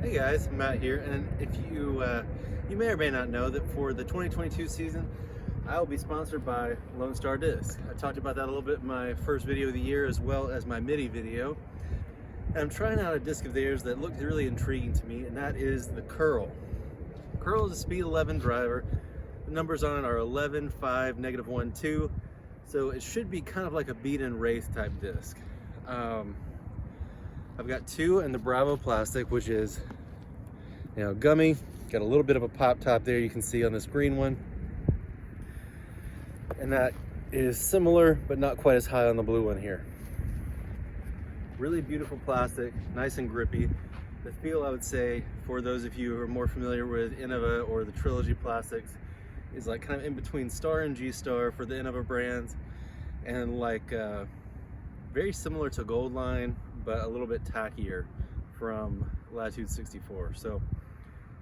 Hey guys, Matt here, and if you may or may not know that for the 2022 season, I will be sponsored by Lone Star Disc. I talked about that a little bit in my first video of the year, as well as my MIDI video. And I'm trying out a disc of theirs that looked really intriguing to me, and that is the Curl. Curl is a speed 11 driver. The numbers on it are 11, 5, -1, 2. So it should be kind of like a beat and race type disc. I've got two in the Bravo plastic, which is, gummy. Got a little bit of a pop top there you can see on this green one. And that is similar, but not quite as high on the blue one here. Really beautiful plastic, nice and grippy. The feel, I would say, for those of you who are more familiar with Innova or the Trilogy plastics, is like kind of in between Star and G-Star for the Innova brands, and like very similar to Goldline, but a little bit tackier from Latitude 64. So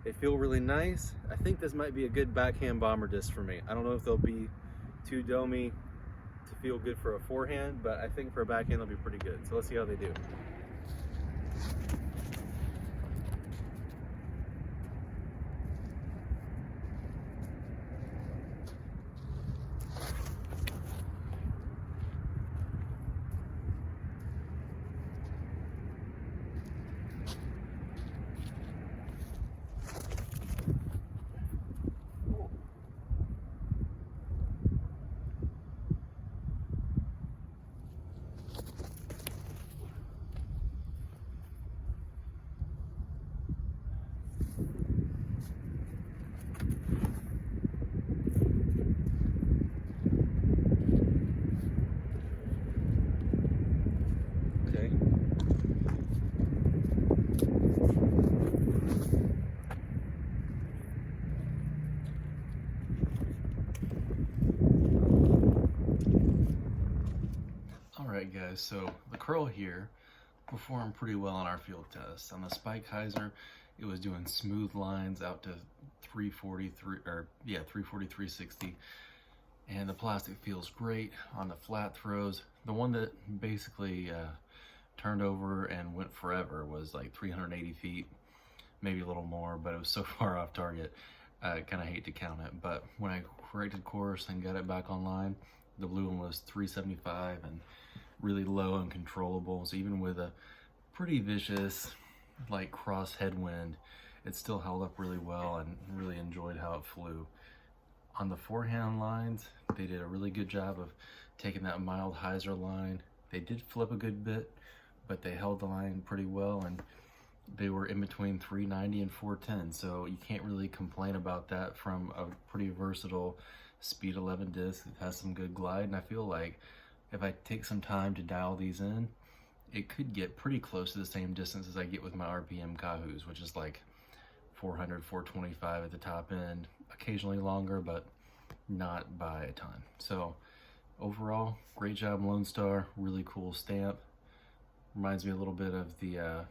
they feel really nice. I think this might be a good backhand bomber disc for me. I don't know if they'll be too domey to feel good for a forehand, but I think for a backhand they'll be pretty good. So let's see how they do. Okay. Alright guys, so the Curl here performed pretty well on our field test. On the Spike Heiser, it was doing smooth lines out to 343, 360. And the plastic feels great on the flat throws. The one that basically turned over and went forever was like 380 feet, maybe a little more, but it was so far off target, I kind of hate to count it. But when I corrected course and got it back online, the blue one was 375 and really low and controllable. So even with a pretty vicious like cross headwind, it still held up really well and really enjoyed how it flew. On the forehand lines, they did a really good job of taking that mild hyzer line. They did flip a good bit, but they held the line pretty well, and they were in between 390 and 410. So you can't really complain about that from a pretty versatile speed 11 disc. It has some good glide, and I feel like if I take some time to dial these in, it could get pretty close to the same distance as I get with my RPM Kahoos, which is like 400, 425 at the top end, occasionally longer, but not by a ton. So overall, great job Lone Star, really cool stamp. Reminds me a little bit of the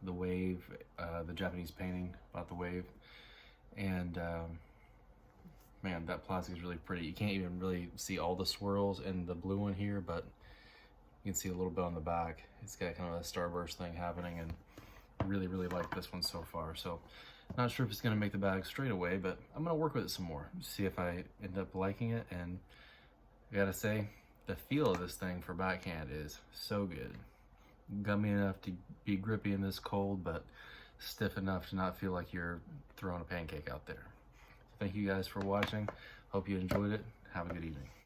wave, the Japanese painting about the wave. And man, that plastic is really pretty. You can't even really see all the swirls in the blue one here, but you can see a little bit on the back. It's got kind of a starburst thing happening, and really like this one so far. So not sure if it's going to make the bag straight away, but I'm going to work with it some more, see if I end up liking it. And I gotta say, the feel of this thing for backhand is so good. Gummy enough to be grippy in this cold, but stiff enough to not feel like you're throwing a pancake out there. Thank you guys for watching. Hope you enjoyed it. Have a good evening.